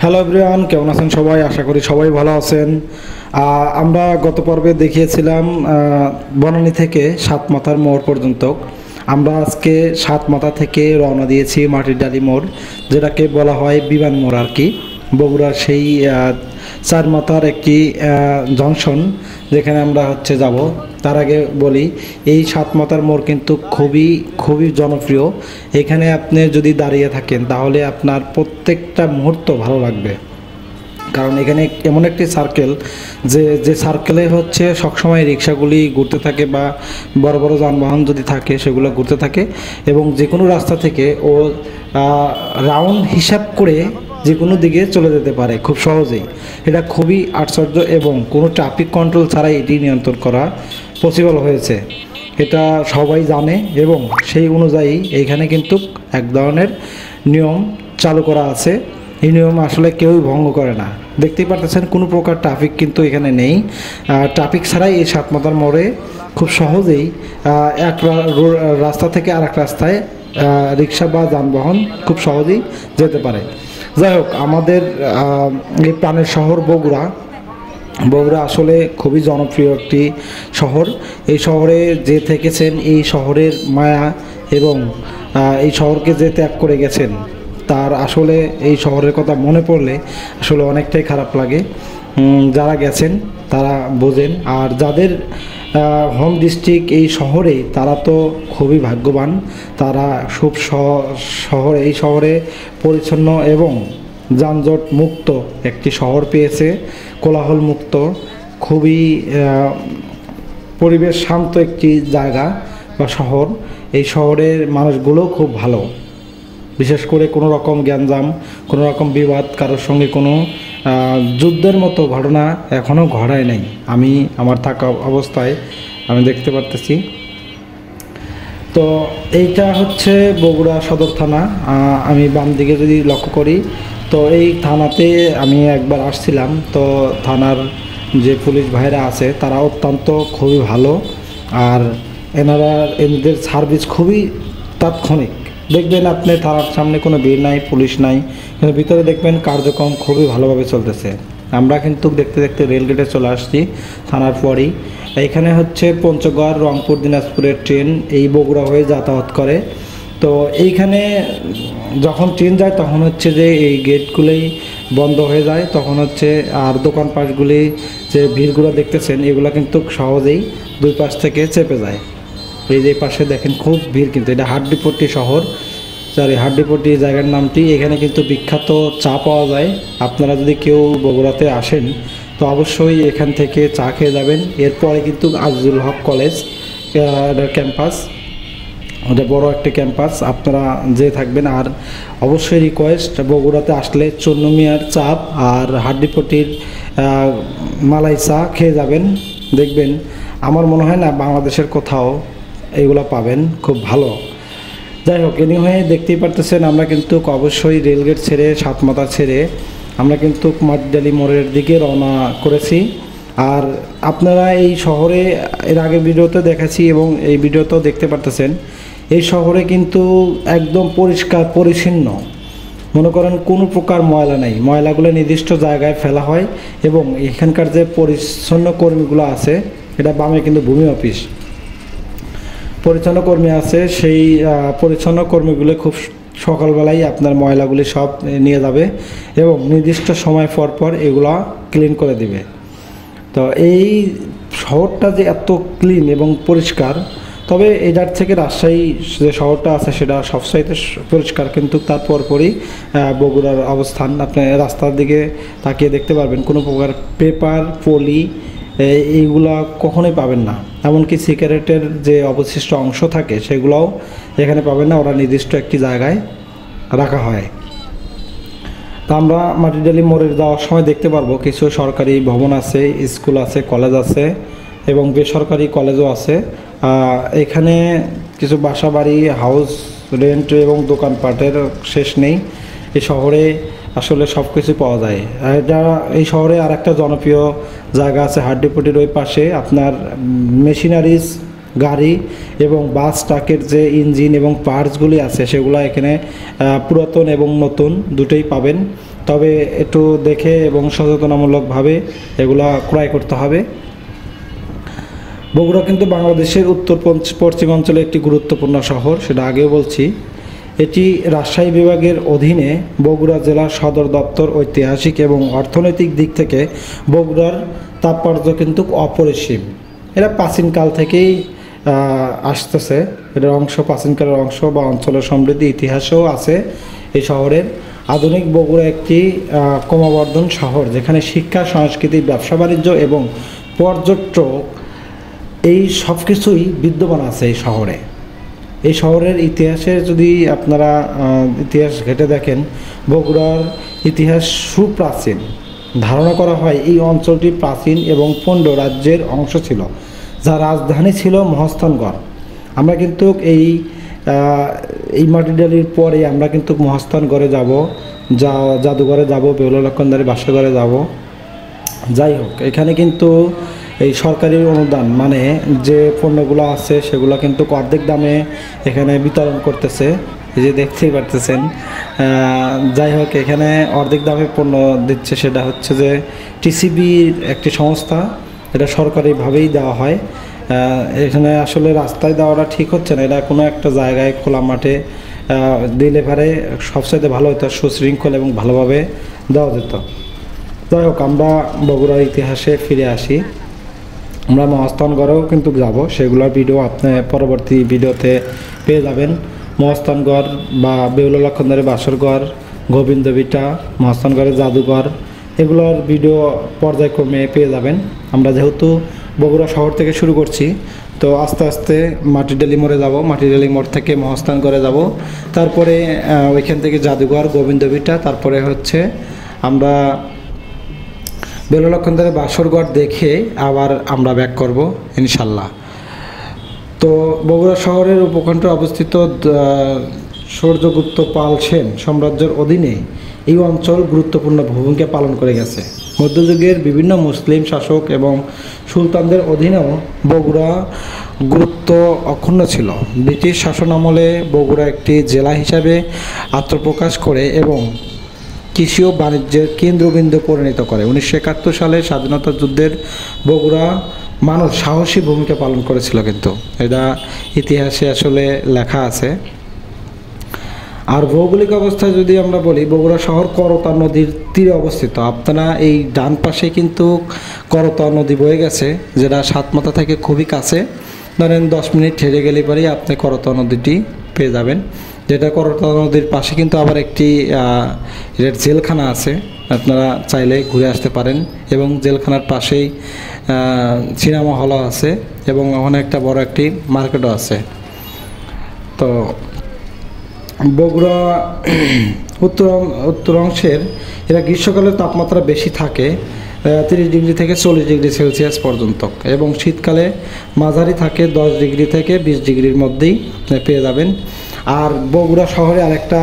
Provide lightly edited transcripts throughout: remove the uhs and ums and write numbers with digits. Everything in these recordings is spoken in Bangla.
হ্যালো এভরিওয়ান, কেমন আছেন সবাই? আশা করি সবাই ভালো আছেন। আমরা গত পর্বে দেখিয়েছিলাম বনানী থেকে সাতমাথার মোড় পর্যন্ত। আমরা আজকে সাতমাথা থেকে রওনা দিয়েছি মাটিরডালি মোড়, যেটাকে বলা হয় বিমান মোড় আর কি। বগুড়ার সেই চার মাথার একটি জংশন, যেখানে আমরা যাব। তার আগে বলি, এই সাতমাথার মোড় কিন্তু খুবই খুবই জনপ্রিয়। এখানে আপনি যদি দাঁড়িয়ে থাকেন তাহলে আপনার প্রত্যেকটা মুহূর্ত ভালো লাগবে, কারণ এখানে এমন একটি সার্কেল যে সার্কেলে সবসময় রিক্সাগুলি ঘুরতে থাকে বা বড় বড় যানবাহন যদি থাকে সেগুলো ঘুরতে থাকে, এবং যে কোনো রাস্তা থেকে ও রাউন্ড হিসাব করে যে কোনো দিকে চলে যেতে পারে খুব সহজেই। এটা খুবই আশ্চর্য এবং কোনো ট্রাফিক কন্ট্রোল ছাড়াই এটি নিয়ন্ত্রণ করা পসিবল হয়েছে। এটা সবাই জানে এবং সেই অনুযায়ী এইখানে কিন্তু এক ধরনের নিয়ম চালু করা আছে। এই নিয়ম আসলে কেউই ভঙ্গ করে না। দেখতেই পারতেছেন কোনো প্রকার ট্রাফিক কিন্তু এখানে নেই। ট্রাফিক ছাড়াই এই সাতমাথার মোড়ে খুব সহজেই এক রাস্তা থেকে আরেক রাস্তায় রিক্সা বা যানবাহন খুব সহজেই যেতে পারে। যাই হোক, আমাদের এই প্রাণের শহর বগুড়া আসলে খুবই জনপ্রিয় একটি শহর। এই শহরে যে থেকেছেন, এই শহরের মায়া এবং এই শহরকে যে ত্যাগ করে গেছেন, তার আসলে এই শহরের কথা মনে পড়লে আসলে অনেকটাই খারাপ লাগে। যারা গেছেন তারা বোঝেন, আর যাদের হোম ডিস্ট্রিক্ট এই শহরে, তারা তো খুবই ভাগ্যবান। তারা খুব এই শহরে পরিচ্ছন্ন এবং যানজট মুক্ত একটি শহর পেয়েছে, কোলাহল মুক্ত, খুবই পরিবেশ শান্ত একটি জায়গা বা শহর। এই শহরের মানুষগুলো খুব ভালো। বিশেষ করে কোনো রকম গ্যাঞ্জাম, কোনো রকম বিবাদ, কারোর সঙ্গে কোনো যুদ্ধের মতো ঘটনা এখনও ঘটায় নাই। আমি আমার থাকা অবস্থায় আমি দেখতে পারতেছি। তো এইটা বগুড়া সদর থানা। আমি বাম দিকে যদি লক্ষ্য করি, তো এই থানাতে আমি একবার আসছিলাম। তো থানার যে পুলিশ ভাইরা আছে তারা অত্যন্ত খুবই ভালো, আর এনাদের সার্ভিস খুবই তাৎক্ষণিক। দেখবেন আপনি থানার সামনে কোনো ভিড় নাই, পুলিশ নাই, কিন্তু ভিতরে দেখবেন কার্যক্রম খুবই ভালোভাবে চলতেছে। আমরা কিন্তু দেখতে দেখতে রেলগেটে চলে আসছি থানার পরই। এইখানে পঞ্চগড়, রংপুর, দিনাজপুরের ট্রেন এই বগুড়া হয়ে যাতায়াত করে। তো এইখানে যখন ট্রেন যায় তখন যে এই গেটগুলোই বন্ধ হয়ে যায়, তখন আর দোকানপাটগুলি যে ভিড়গুলো দেখতেছেন এগুলো কিন্তু সহজেই দুই পাশ থেকে চেপে যায়। এই যে পাশে দেখেন খুব ভিড়, কিন্তু এটা হাড্ডিপট্টি শহর, হাড্ডিপট্টি জায়গার নামটি। এখানে কিন্তু বিখ্যাত চা পাওয়া যায়। আপনারা যদি কেউ বগুড়াতে আসেন তো অবশ্যই এখান থেকে চা খেয়ে যাবেন। এরপরে কিন্তু আজিজুল হক কলেজ ক্যাম্পাস, ওটা বড় একটা ক্যাম্পাস, আপনারা যে থাকবেন। আর অবশ্যই রিকোয়েস্ট, বগুড়াতে আসলে চন্নমিয়ার চাপ আর হাড্ডিপট্টির মালাই চা খেয়ে যাবেন। দেখবেন, আমার মনে হয় না বাংলাদেশের কোথাও এইগুলো পাবেন, খুব ভালো। যাই হোক, এনিওয়ে দেখতেই পারতেছেন আমরা কিন্তু অবশ্যই রেলগেট ছেড়ে, সাতমাথা ছেড়ে আমরা কিন্তু মাটিরডালি মোড়ের দিকে রওনা করেছি। আর আপনারা এই শহরে এর আগের ভিডিওতে দেখাচ্ছি এবং এই ভিডিওতেও দেখতে পারতেছেন, এই শহরে কিন্তু একদম পরিষ্কার পরিচ্ছন্ন। মনে করেন কোনো প্রকার ময়লা নেই, ময়লাগুলো নির্দিষ্ট জায়গায় ফেলা হয়। এবং এখানকার যে পরিচ্ছন্ন কর্মীগুলো আছে, এটা বামে কিন্তু ভূমি অফিস, পরিচ্ছন্ন কর্মী আছে। সেই পরিচ্ছন্ন কর্মীগুলো খুব সকালবেলাই আপনার ময়লাগুলি সব নিয়ে যাবে এবং নির্দিষ্ট সময় পর পর এগুলা ক্লিন করে দিবে। তো এই শহরটা যে এত ক্লিন এবং পরিষ্কার, তবে এটার থেকে রাজশাহী যে শহরটা আছে সেটা সবচাইতে পরিষ্কার, কিন্তু তার পরপরই বগুড়ার অবস্থান। আপনি রাস্তার দিকে তাকিয়ে দেখতে পারবেন কোনো প্রকার পেপার, পলি এইগুলা কখনোই পাবেন না। এমনকি সিগারেটের যে অবশিষ্ট অংশ থাকে সেগুলোও এখানে পাবেন না, ওরা নির্দিষ্ট একটি জায়গায় রাখা হয়। তা আমরা মাটিরডালি মোড়ে যাওয়ার সময় দেখতে পারবো কিছু সরকারি ভবন আছে, স্কুল আছে, কলেজ আছে এবং বেসরকারি কলেজও আছে। এখানে কিছু বাসা বাড়ি, হাউস রেন্ট এবং দোকানপাটের শেষ নেই। এই শহরে আসলে সব কিছু পাওয়া যায়। এটা এই শহরে আর একটা জনপ্রিয় জায়গা আছে হাড্ডিপট্টির ওই পাশে, আপনার মেশিনারিজ গাড়ি এবং বাস ট্রাকের যে ইঞ্জিন এবং পার্টসগুলি আছে সেগুলো এখানে পুরাতন এবং নতুন দুটোই পাবেন। তবে একটু দেখে এবং সচেতনামূলকভাবে এগুলা ক্রয় করতে হবে। বগুড়া কিন্তু বাংলাদেশের উত্তর পশ্চিমাঞ্চলে একটি গুরুত্বপূর্ণ শহর, সেটা আগেও বলছি। এটি রাজশাহী বিভাগের অধীনে। বগুড়া জেলার সদর দপ্তর। ঐতিহাসিক এবং অর্থনৈতিক দিক থেকে বগুড়ার তাৎপর্য কিন্তু অপরিসীম। এরা প্রাচীনকাল থেকেই আসতেছে, এটার অংশ, প্রাচীনকালের অংশ বা অঞ্চলের সমৃদ্ধি ইতিহাসও আছে এই শহরের। আধুনিক বগুড়া একটি ক্রমবর্ধমান শহর, যেখানে শিক্ষা, সংস্কৃতি, ব্যবসা বাণিজ্য এবং পর্যটক এই সব কিছুই বিদ্যমান আছে এই শহরে। এই শহরের ইতিহাসে যদি আপনারা ইতিহাস ঘেঁটে দেখেন, বগুড়ার ইতিহাস সুপ্রাচীন। ধারণা করা হয় এই অঞ্চলটি প্রাচীন এবং পণ্ড রাজ্যের অংশ ছিল, যার রাজধানী ছিল মহাস্থানগড়। আমরা কিন্তু এই মাটিডালির পরে আমরা কিন্তু মহাস্থানগড়ে যাব, জাদুঘরে যাব, বেহুলা লক্ষণদারি বাসাঘরে যাব। যাই হোক, এখানে কিন্তু এই সরকারি অনুদান মানে যে পণ্যগুলো আছে সেগুলো কিন্তু অর্ধেক দামে এখানে বিতরণ করতেছে, এই যে দেখতেই পারতেছেন। যাই হোক, এখানে অর্ধেক দামে পণ্য দিচ্ছে, সেটা হচ্ছে যে টিসিবির একটি সংস্থা, এটা সরকারিভাবেই দেওয়া হয়। এখানে আসলে রাস্তায় দেওয়াটা ঠিক হচ্ছে না, এটা কোনো একটা জায়গায় খোলা মাঠে দিলে পারে সবচাইতে ভালো হতো, সুশৃঙ্খল এবং ভালোভাবে দেওয়া যেত। যাই হোক, আমরা বগুড়ার ইতিহাসে ফিরে আসি। আমরা মহাস্থানগড়েও কিন্তু যাব, সেগুলোর ভিডিও আপনি পরবর্তী ভিডিওতে পেয়ে যাবেন। মহাস্থানগড় বা বেহুলা লক্ষণদারি বাসরগড়, গোবিন্দবিটা, মহাস্থানগড়ের জাদুঘর, এগুলোর ভিডিও পর্যায়ক্রমে পেয়ে যাবেন। আমরা যেহেতু বগুড়া শহর থেকে শুরু করছি, তো আস্তে আস্তে মাটিডালি মোড়ে যাব, মাটিডালি মোড় থেকে মহাস্থানগড়ে যাব, তারপরে ওইখান থেকে জাদুঘর, গোবিন্দবিটা, তারপরে হচ্ছে আমরা বেহুলা লক্ষণদারি বাসরগড় দেখে আবার আমরা ব্যাক করব ইনশাল্লাহ। তো বগুড়া শহরের উপকণ্ঠে অবস্থিত সূর্যগুপ্ত পাল সেন সাম্রাজ্যের অধীনে এই অঞ্চল গুরুত্বপূর্ণ ভূমিকা পালন করে গেছে। মধ্যযুগের বিভিন্ন মুসলিম শাসক এবং সুলতানদের অধীনেও বগুড়া গুরুত্ব অক্ষুণ্ণ ছিল। ব্রিটিশ শাসন আমলে বগুড়া একটি জেলা হিসাবে আত্মপ্রকাশ করে এবং কৃষি ও বাণিজ্যের কেন্দ্রবিন্দু পরিণত করে। 1971 সালে স্বাধীনতা যুদ্ধের বগুড়া মানুষ সাহসী ভূমিকা পালন করেছিল, কিন্তু এটা ইতিহাসে আসলে লেখা আছে। আর ভৌগোলিক অবস্থায় যদি আমরা বলি, বগুড়া শহর করতা নদীর তীরে অবস্থিত। আপনারা এই ডান পাশে কিন্তু করতা নদী বয়ে গেছে, যেটা সাতমাথা থেকে খুবই কাছে। ধরেন 10 মিনিট হেঁটে গেলে পরেই আপনি করতা নদীটি পেয়ে যাবেন। যেটা করতা নদীর পাশে কিন্তু আবার একটি জেলখানা আছে, আপনারা চাইলে ঘুরে আসতে পারেন। এবং জেলখানার পাশেই সিনেমা হলও আছে এবং ওখানে একটা বড় একটি মার্কেটও আছে। তো বগুড়া উত্তর অংশের এরা গ্রীষ্মকালে তাপমাত্রা বেশি থাকে, 30 ডিগ্রি থেকে 40 ডিগ্রি সেলসিয়াস পর্যন্ত, এবং শীতকালে মাঝারি থাকে 10 ডিগ্রি থেকে 20 ডিগ্রির মধ্যেই পেয়ে যাবেন। আর বগুড়া শহরে আরেকটা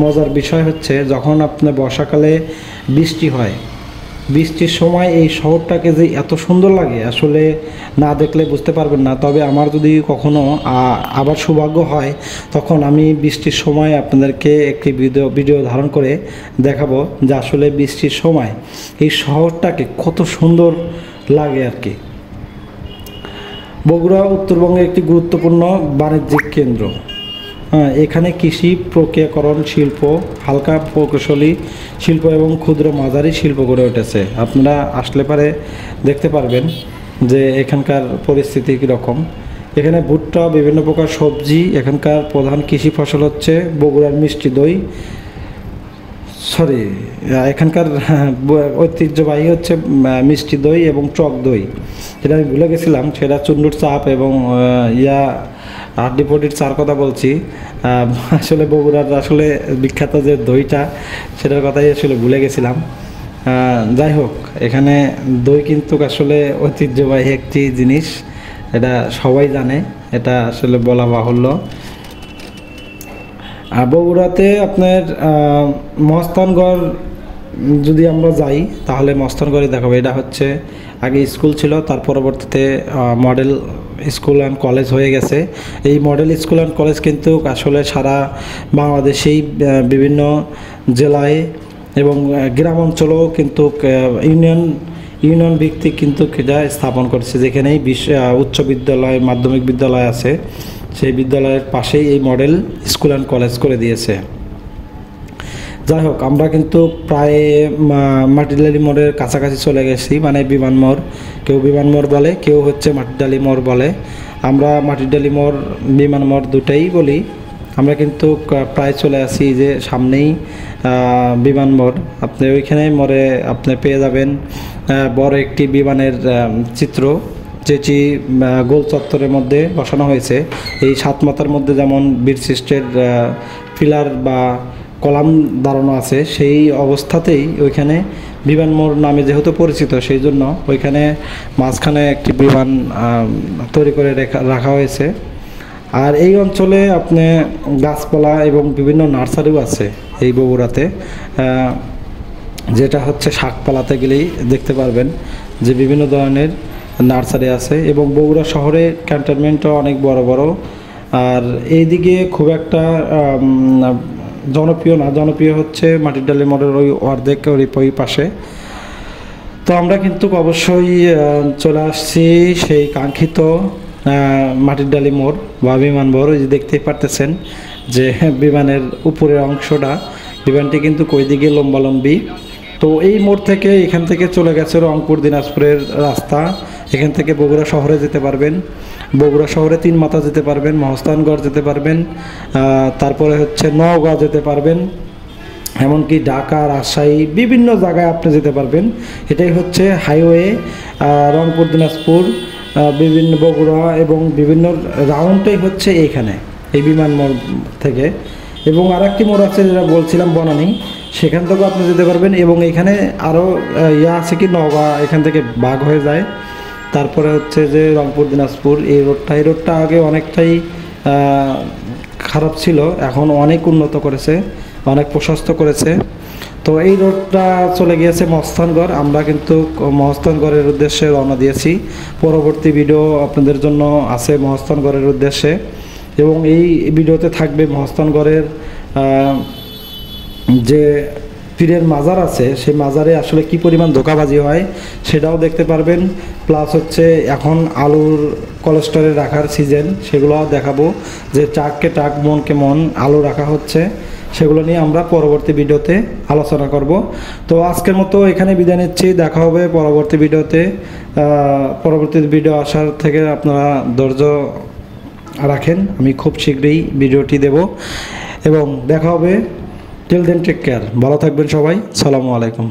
মজার বিষয় হচ্ছে, যখন আপনার বর্ষাকালে বৃষ্টি হয়, বৃষ্টির সময় এই শহরটাকে যে এত সুন্দর লাগে আসলে না দেখলে বুঝতে পারবেন না। তবে আমার যদি কখনো আবার সৌভাগ্য হয়, তখন আমি বৃষ্টির সময় আপনাদেরকে একটি ভিডিও ধারণ করে দেখাবো যে আসলে বৃষ্টির সময় এই শহরটাকে কত সুন্দর লাগে আর কি। বগুড়া উত্তরবঙ্গের একটি গুরুত্বপূর্ণ বাণিজ্যিক কেন্দ্র। এখানে কৃষি, প্রক্রিয়াকরণ শিল্প, হালকা প্রকৌশলী শিল্প এবং ক্ষুদ্র মাঝারি শিল্প গড়ে উঠেছে। আপনারা আসলে পারে দেখতে পারবেন যে এখানকার পরিস্থিতি কীরকম। এখানে ভুট্টা, বিভিন্ন প্রকার সবজি, এখানকার প্রধান কৃষি ফসল হচ্ছে বগুড়ার মিষ্টি দই, এখানকার ঐতিহ্যবাহী হচ্ছে মিষ্টি দই এবং টক দই। যেটা আমি ভুলে গেছিলাম, সেটা চুন্ডুর চাপ এবং হাড্ডিপটির চার কথা বলছি। আসলে বগুড়ার আসলে বিখ্যাত যে দইটা, সেটার কথাই আসলে ভুলে গেছিলাম। যাই হোক, এখানে দই কিন্তু আসলে ঐতিহ্যবাহী একটি জিনিস, এটা সবাই জানে, এটা আসলে বলা বাহুল্য। বগুড়াতে আপনার মহাস্থানগড় যদি আমরা যাই, তাহলে মহাস্থানগড়ে দেখাবো। এটা হচ্ছে আগে স্কুল ছিল, তার পরবর্তীতে মডেল স্কুল অ্যান্ড কলেজ হয়ে গেছে। এই মডেল স্কুল অ্যান্ড কলেজ কিন্তু আসলে সারা বাংলাদেশেই বিভিন্ন জেলায় এবং গ্রাম অঞ্চলেও কিন্তু ইউনিয়ন ভিত্তিক কিন্তু এটা স্থাপন করছে, যেখানেই উচ্চ বিদ্যালয় মাধ্যমিক বিদ্যালয় আছে সেই বিদ্যালয়ের পাশেই এই মডেল স্কুল অ্যান্ড কলেজ করে দিয়েছে। যাই হোক, আমরা কিন্তু প্রায় মাটিডালি মোড়ের কাছাকাছি চলে গেছি, মানে বিমান মোড়, কেউ বিমান মোড় বলে, কেউ হচ্ছে মাটিডালি মোড় বলে। আমরা মাটিডালি মোড় বিমান মোড় দুটাই বলি। আমরা কিন্তু প্রায় চলে আসি, যে সামনেই বিমান মোড়। আপনি ওইখানে মোড়ে আপনি পেয়ে যাবেন বড় একটি বিমানের চিত্র, যেটি গোল চত্বরের মধ্যে বসানো হয়েছে। এই সাত মাথার মধ্যে যেমন বীরশ্রেষ্ঠের পিলার বা কলাম দাঁড়ানো আছে, সেই অবস্থাতেই ওইখানে বিমান মোড় নামে যেহেতু পরিচিত, সেই জন্য ওইখানে মাঝখানে একটি বিমান তৈরি করে রাখা হয়েছে। আর এই অঞ্চলে আপনি গাছপালা এবং বিভিন্ন নার্সারিও আছে এই বগুড়াতে, যেটা হচ্ছে শাকপালাতে গেলেই দেখতে পারবেন যে বিভিন্ন ধরনের নার্সারি আছে। এবং বগুড়া শহরে ক্যান্টনমেন্টও অনেক বড় বড়। আর এইদিকে খুব একটা জনপ্রিয় না, জনপ্রিয় হচ্ছে মাটিডালি মোড়ের ওই অর্ধেক ওই পাশে। তো আমরা কিন্তু অবশ্যই চলে আসছি সেই কাঙ্ক্ষিত মাটিডালি মোড় বা বিমান মোড়। ওই যে দেখতেই পারতেছেন যে বিমানের উপরের অংশটা, বিমানটি কিন্তু ওই দিকে লম্বালম্বি। তো এই মোড় থেকে এখান থেকে চলে গেছে রংপুর দিনাজপুরের রাস্তা। এখান থেকে বগুড়া শহরে যেতে পারবেন, বগুড়া শহরে তিন মাথা যেতে পারবেন, মহস্তানগড় যেতে পারবেন, তারপরে হচ্ছে নওগাঁ যেতে পারবেন, এমনকি ঢাকা, রাজশাহী, বিভিন্ন জায়গায় আপনি যেতে পারবেন। এটাই হচ্ছে হাইওয়ে রংপুর দিনাজপুর, বিভিন্ন বগুড়া এবং বিভিন্ন রাউন্ডটাই হচ্ছে এইখানে এই বিমান মোড় থেকে। এবং আরেকটি মোড় আছে যেটা বলছিলাম বনানী, সেখান থেকেও আপনি যেতে পারবেন। এবং এখানে আরও আছে কি, নওগাঁ এখান থেকে বাগ হয়ে যায়। তারপরে হচ্ছে যে রংপুর দিনাজপুর এই রোডটা আগে অনেকটাই খারাপ ছিল, এখন অনেক উন্নত করেছে, অনেক প্রশস্ত করেছে। তো এই রোডটা চলে গিয়েছে মহস্তানগড়। আমরা কিন্তু মহস্তানগড়ের উদ্দেশ্যে রওনা দিয়েছি। পরবর্তী ভিডিও আপনাদের জন্য আছে মহস্তানগড়ের উদ্দেশ্যে, এবং এই ভিডিওতে থাকবে মহস্তানগড়ের যে পীরের মাজার আছে, সেই মাজারে আসলে কি পরিমাণ ধোঁকাবাজি হয় সেটাও দেখতে পারবেন। প্লাস হচ্ছে এখন আলুর কোলেস্টোরে রাখার সিজন, সেগুলোও দেখাবো, যে টাককে টাক মনকে মন আলু রাখা হচ্ছে, সেগুলো নিয়ে আমরা পরবর্তী ভিডিওতে আলোচনা করব। তো আজকের মতো এখানে বিদায় নিচ্ছি, দেখা হবে পরবর্তী ভিডিওতে। পরবর্তী ভিডিও আসার থেকে আপনারা ধৈর্য রাখেন, আমি খুব শীঘ্রই ভিডিওটি দেব এবং দেখা হবে। টিল দেন টেক কেয়ার, ভালো থাকবেন সবাই, সালামু আলাইকুম।